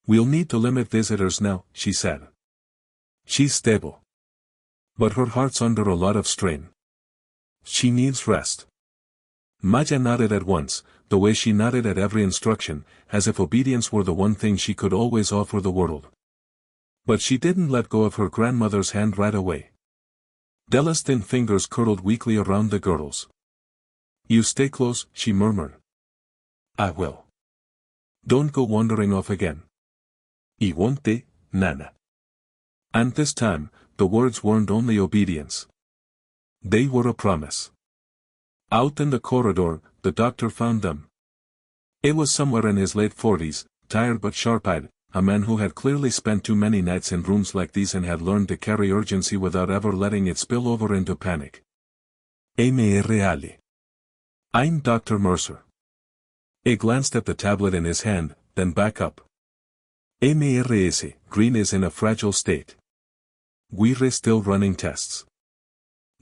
"We'll need to limit visitors now," she said. "She's stable. But her heart's under a lot of strain. She needs rest." Maya nodded at once, the way she nodded at every instruction, as if obedience were the one thing she could always offer the world. But she didn't let go of her grandmother's hand right away. Della's thin fingers curled weakly around the girl's. "You stay close," she murmured. "I will. Don't go wandering off again." "I won't, Nana." And this time, the words weren't only obedience. They were a promise. Out in the corridor, the doctor found them. It was somewhere in his late 40s, tired but sharp-eyed, a man who had clearly spent too many nights in rooms like these and had learned to carry urgency without ever letting it spill over into panic. "Mr. I'm Dr. Mercer." He glanced at the tablet in his hand, then back up. "Mrs. Green is in a fragile state. We're still running tests.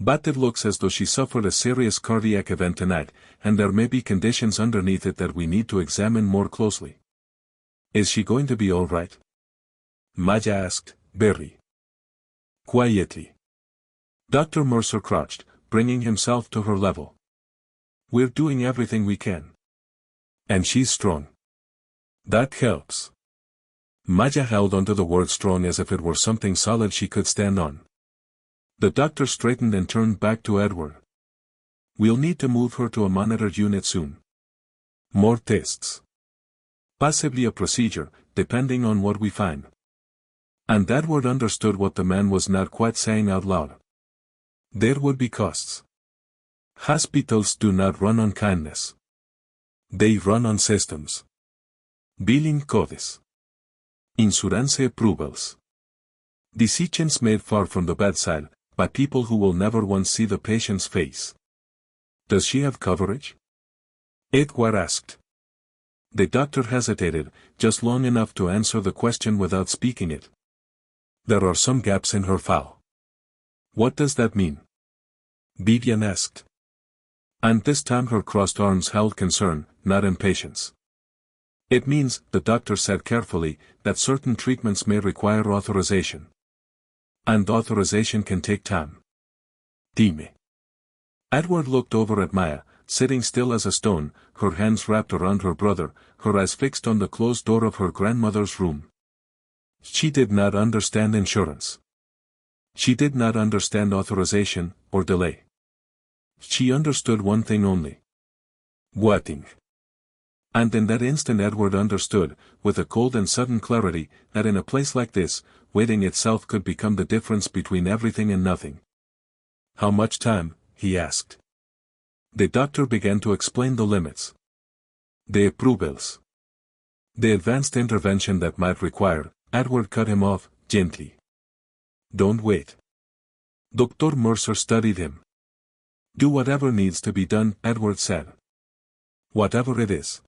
But it looks as though she suffered a serious cardiac event tonight, and there may be conditions underneath it that we need to examine more closely." "Is she going to be all right?" Maya asked, very quietly. Dr. Mercer crouched, bringing himself to her level. "We're doing everything we can. And she's strong. That helps." Maya held onto the word strong as if it were something solid she could stand on. The doctor straightened and turned back to Edward. "We'll need to move her to a monitored unit soon. More tests. Possibly a procedure, depending on what we find." And Edward understood what the man was not quite saying out loud. There would be costs. Hospitals do not run on kindness. They run on systems. Billing codes. Insurance approvals. Decisions made far from the bedside, by people who will never once see the patient's face. "Does she have coverage?" Edward asked. The doctor hesitated, just long enough to answer the question without speaking it. There are some gaps in her file. What does that mean? Vivian asked. And this time her crossed arms held concern, not impatience. It means, the doctor said carefully, that certain treatments may require authorization. And authorization can take time. Dime. Edward looked over at Maya, sitting still as a stone, her hands wrapped around her brother, her eyes fixed on the closed door of her grandmother's room. She did not understand insurance. She did not understand authorization, or delay. She understood one thing only. Waiting. And in that instant Edward understood, with a cold and sudden clarity, that in a place like this, waiting itself could become the difference between everything and nothing. How much time? He asked. The doctor began to explain the limits. The approvals. The advanced intervention that might require. Edward cut him off, gently. Don't wait. Dr. Mercer studied him. Do whatever needs to be done, Edward said. Whatever it is.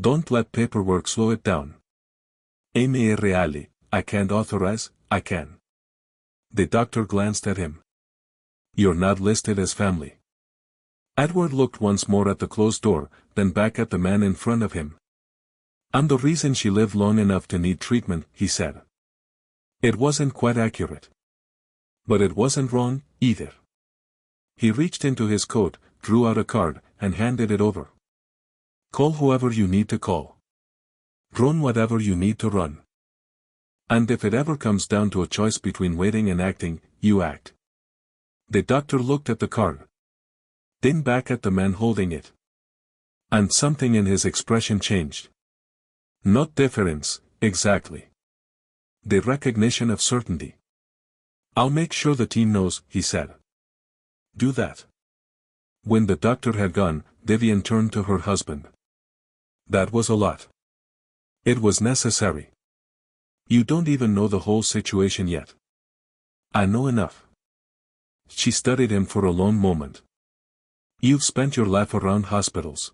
Don't let paperwork slow it down. Amy reale, I can't authorize, I can. The doctor glanced at him. You're not listed as family. Edward looked once more at the closed door, then back at the man in front of him. I'm the reason she lived long enough to need treatment, he said. It wasn't quite accurate. But it wasn't wrong, either. He reached into his coat, drew out a card, and handed it over. Call whoever you need to call. Run whatever you need to run. And if it ever comes down to a choice between waiting and acting, you act. The doctor looked at the card. Then back at the man holding it. And something in his expression changed. Not deference, exactly. The recognition of certainty. I'll make sure the team knows, he said. Do that. When the doctor had gone, Vivian turned to her husband. That was a lot. It was necessary. You don't even know the whole situation yet. I know enough. She studied him for a long moment. You've spent your life around hospitals.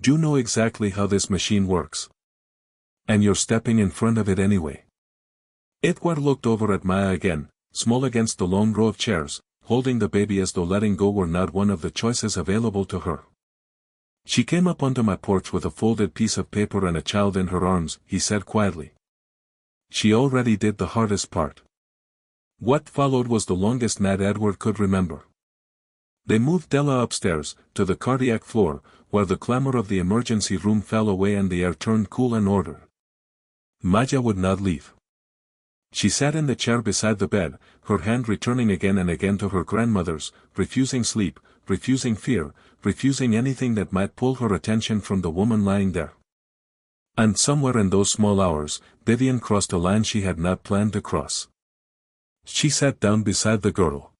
You know exactly how this machine works. And you're stepping in front of it anyway. Edward looked over at Maya again, small against the long row of chairs, holding the baby as though letting go were not one of the choices available to her. She came up onto my porch with a folded piece of paper and a child in her arms, he said quietly. She already did the hardest part. What followed was the longest night Edward could remember. They moved Della upstairs, to the cardiac floor, where the clamor of the emergency room fell away and the air turned cool and ordered. Maya would not leave. She sat in the chair beside the bed, her hand returning again and again to her grandmother's, refusing sleep, refusing fear, refusing anything that might pull her attention from the woman lying there. And somewhere in those small hours, Vivian crossed a line she had not planned to cross. She sat down beside the girl.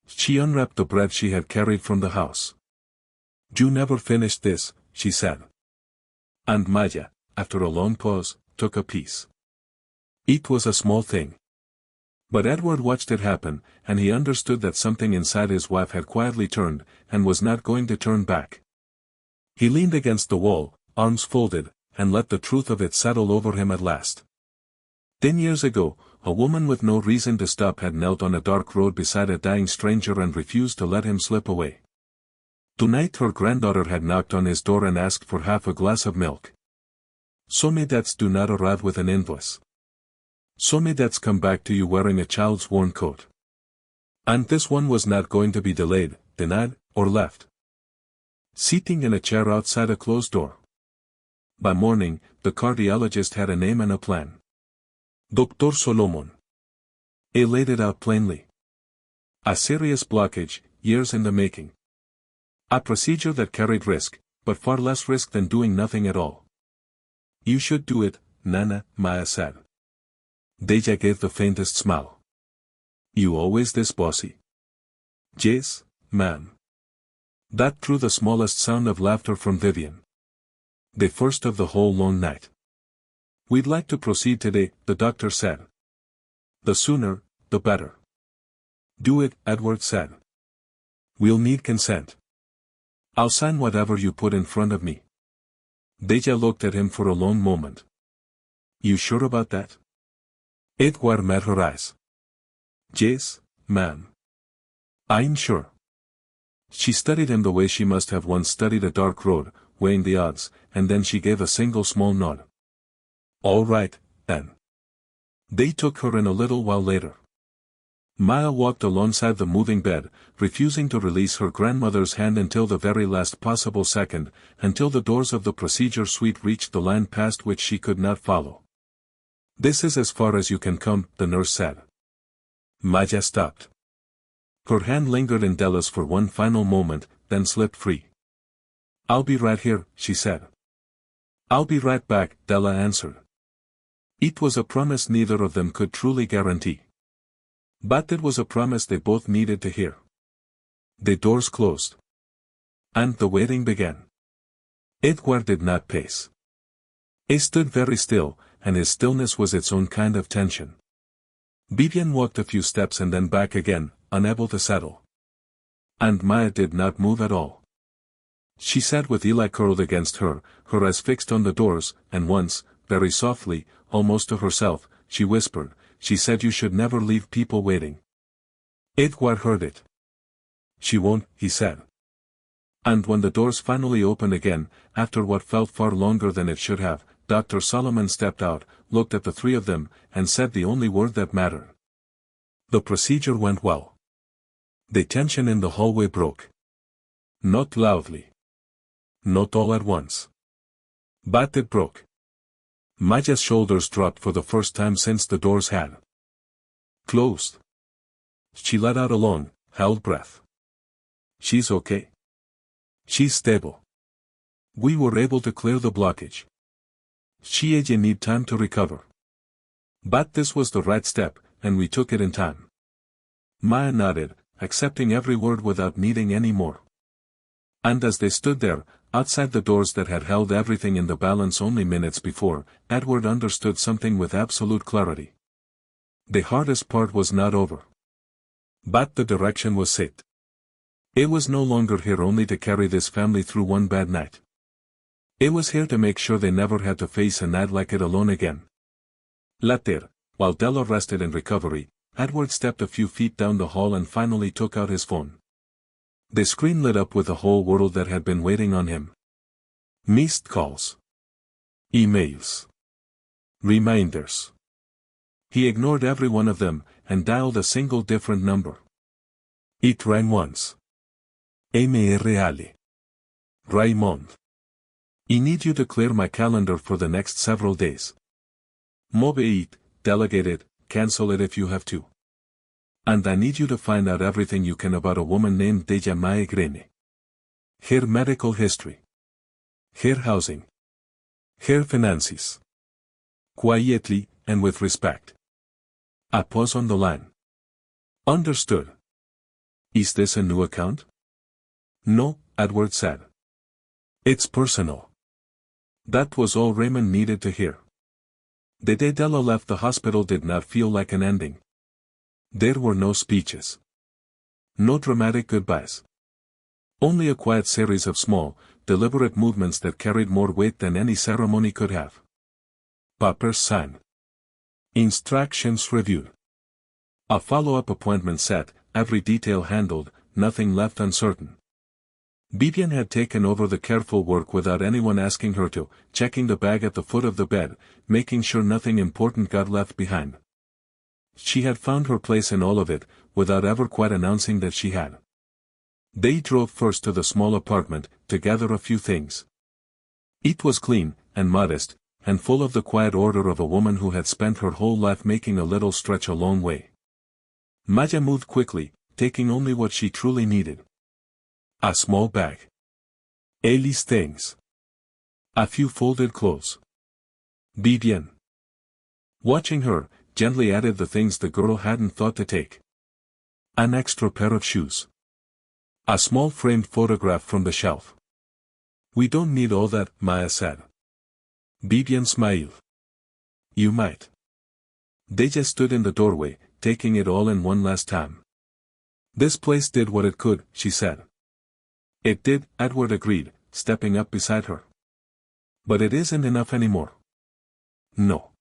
She unwrapped the bread she had carried from the house. You never finished this, she said. And Maya, after a long pause, took a piece. It was a small thing. But Edward watched it happen, and he understood that something inside his wife had quietly turned, and was not going to turn back. He leaned against the wall, arms folded, and let the truth of it settle over him at last. 10 years ago, a woman with no reason to stop had knelt on a dark road beside a dying stranger and refused to let him slip away. Tonight her granddaughter had knocked on his door and asked for half a glass of milk. Some debts do not arrive with an invoice. Some debts come back to you wearing a child's worn coat. And this one was not going to be delayed, denied, or left. Sitting in a chair outside a closed door. By morning, the cardiologist had a name and a plan. Dr. Solomon. He laid it out plainly. A serious blockage, years in the making. A procedure that carried risk, but far less risk than doing nothing at all. You should do it, Nana, Maya said. Deja gave the faintest smile. You always this bossy? Yes, ma'am. That drew the smallest sound of laughter from Vivian. The first of the whole long night. We'd like to proceed today, the doctor said. The sooner, the better. Do it, Edward said. We'll need consent. I'll sign whatever you put in front of me. Deja looked at him for a long moment. You sure about that? Edward met her eyes. Yes, ma'am. I'm sure. She studied him the way she must have once studied a dark road, weighing the odds, and then she gave a single small nod. All right, then. They took her in a little while later. Maya walked alongside the moving bed, refusing to release her grandmother's hand until the very last possible second, until the doors of the procedure suite reached the line past which she could not follow. This is as far as you can come, the nurse said. Maya stopped. Her hand lingered in Della's for one final moment, then slipped free. I'll be right here, she said. I'll be right back, Della answered. It was a promise neither of them could truly guarantee. But it was a promise they both needed to hear. The doors closed. And the waiting began. Edward did not pace. He stood very still, and his stillness was its own kind of tension. Vivian walked a few steps and then back again, unable to settle. And Maya did not move at all. She sat with Eli curled against her, her eyes fixed on the doors, and once, very softly, almost to herself, she whispered, she said you should never leave people waiting. Edward heard it. She won't, he said. And when the doors finally opened again, after what felt far longer than it should have, Dr. Solomon stepped out, looked at the three of them, and said the only word that mattered. The procedure went well. The tension in the hallway broke. Not loudly. Not all at once. But it broke. Maya's shoulders dropped for the first time since the doors had closed. She let out a long, held breath. She's okay. She's stable. We were able to clear the blockage. She and need time to recover. But this was the right step, and we took it in time. Maya nodded, accepting every word without needing any more. And as they stood there, outside the doors that had held everything in the balance only minutes before, Edward understood something with absolute clarity. The hardest part was not over. But the direction was set. It was no longer here only to carry this family through one bad night. It was here to make sure they never had to face a night like it alone again. Later, while Della rested in recovery, Edward stepped a few feet down the hall and finally took out his phone. The screen lit up with the whole world that had been waiting on him. Missed calls. Emails. Reminders. He ignored every one of them, and dialed a single different number. It rang once. M.R.Ale. Raymond. I need you to clear my calendar for the next several days. Move it, delegate it, cancel it if you have to. And I need you to find out everything you can about a woman named Deja Mae Grene. Her medical history. Her housing. Her finances. Quietly, and with respect. A pause on the line. Understood. Is this a new account? No, Edward said. It's personal. That was all Raymond needed to hear. The day Della left the hospital did not feel like an ending. There were no speeches. No dramatic goodbyes. Only a quiet series of small, deliberate movements that carried more weight than any ceremony could have. Papers signed. Instructions reviewed. A follow-up appointment set, every detail handled, nothing left uncertain. Vivian had taken over the careful work without anyone asking her to, checking the bag at the foot of the bed, making sure nothing important got left behind. She had found her place in all of it, without ever quite announcing that she had. They drove first to the small apartment, to gather a few things. It was clean, and modest, and full of the quiet order of a woman who had spent her whole life making a little stretch a long way. Maya moved quickly, taking only what she truly needed. A small bag. Ellie's things. A few folded clothes. Vivian. Watching her, gently added the things the girl hadn't thought to take. An extra pair of shoes. A small framed photograph from the shelf. We don't need all that, Maya said. Vivian smiled. You might. Deja stood in the doorway, taking it all in one last time. This place did what it could, she said. It did, Edward agreed, stepping up beside her. But it isn't enough anymore. No.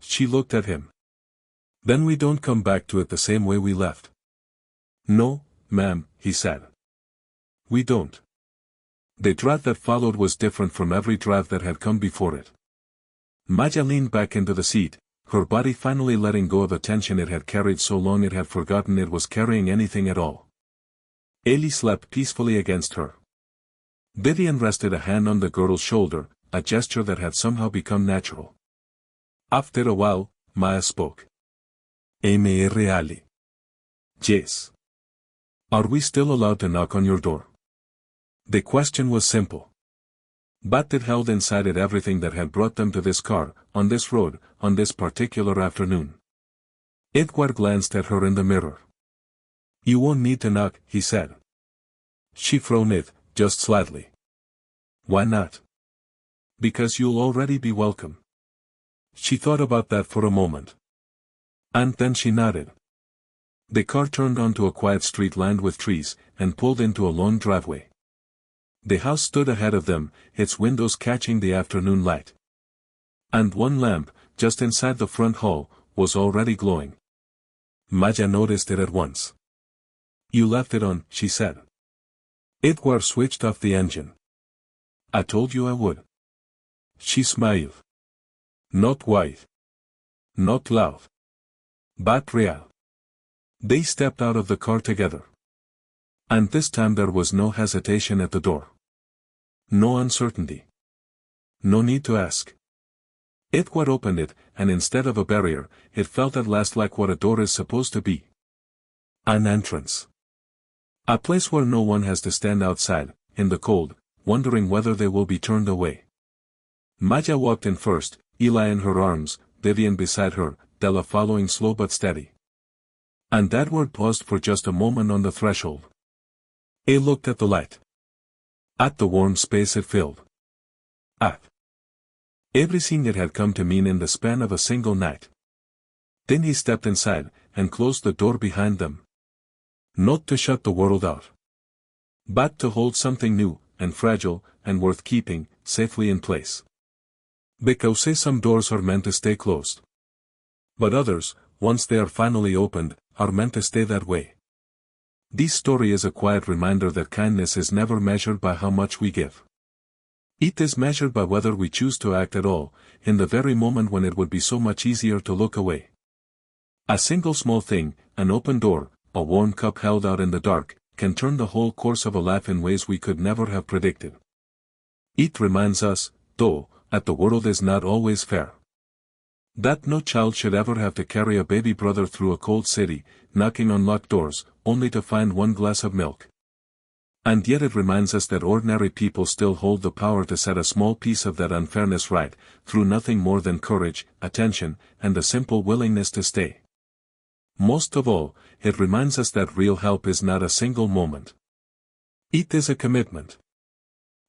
She looked at him. Then we don't come back to it the same way we left. No, ma'am, he said. We don't. The draft that followed was different from every draft that had come before it. Maya leaned back into the seat, her body finally letting go of the tension it had carried so long it had forgotten it was carrying anything at all. Ellie slept peacefully against her. Vivian rested a hand on the girl's shoulder, a gesture that had somehow become natural. After a while, Maya spoke. Mr. Yes. Are we still allowed to knock on your door? The question was simple. But it held inside it everything that had brought them to this car, on this road, on this particular afternoon. Edward glanced at her in the mirror. You won't need to knock, he said. She frowned it, just slightly. Why not? Because you'll already be welcome. She thought about that for a moment. And then she nodded. The car turned onto a quiet street lined with trees, and pulled into a long driveway. The house stood ahead of them, its windows catching the afternoon light. And one lamp, just inside the front hall, was already glowing. Maya noticed it at once. You left it on, she said. Edward switched off the engine. I told you I would. She smiled. Not wide. Not loud. But real. They stepped out of the car together. And this time there was no hesitation at the door. No uncertainty. No need to ask. Edward opened it, and instead of a barrier, it felt at last like what a door is supposed to be. An entrance. A place where no one has to stand outside, in the cold, wondering whether they will be turned away. Maya walked in first, Eli in her arms, Vivian beside her, Della following slow but steady. And Edward paused for just a moment on the threshold. He looked at the light. At the warm space it filled. At everything it had come to mean in the span of a single night. Then he stepped inside, and closed the door behind them. Not to shut the world out. But to hold something new, and fragile, and worth keeping, safely in place. Because some doors are meant to stay closed. But others, once they are finally opened, are meant to stay that way. This story is a quiet reminder that kindness is never measured by how much we give. It is measured by whether we choose to act at all, in the very moment when it would be so much easier to look away. A single small thing, an open door, a warm cup held out in the dark, can turn the whole course of a life in ways we could never have predicted. It reminds us, though, that the world is not always fair. That no child should ever have to carry a baby brother through a cold city, knocking on locked doors, only to find one glass of milk. And yet it reminds us that ordinary people still hold the power to set a small piece of that unfairness right, through nothing more than courage, attention, and the simple willingness to stay. Most of all, it reminds us that real help is not a single moment. It is a commitment.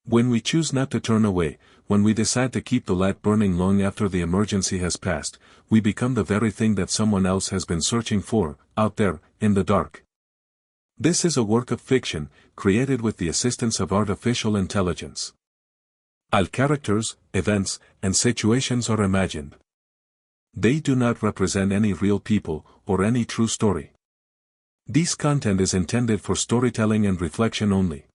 When we choose not to turn away, when we decide to keep the light burning long after the emergency has passed, we become the very thing that someone else has been searching for, out there, in the dark. This is a work of fiction, created with the assistance of artificial intelligence. All characters, events, and situations are imagined. They do not represent any real people, or any true story. This content is intended for storytelling and reflection only.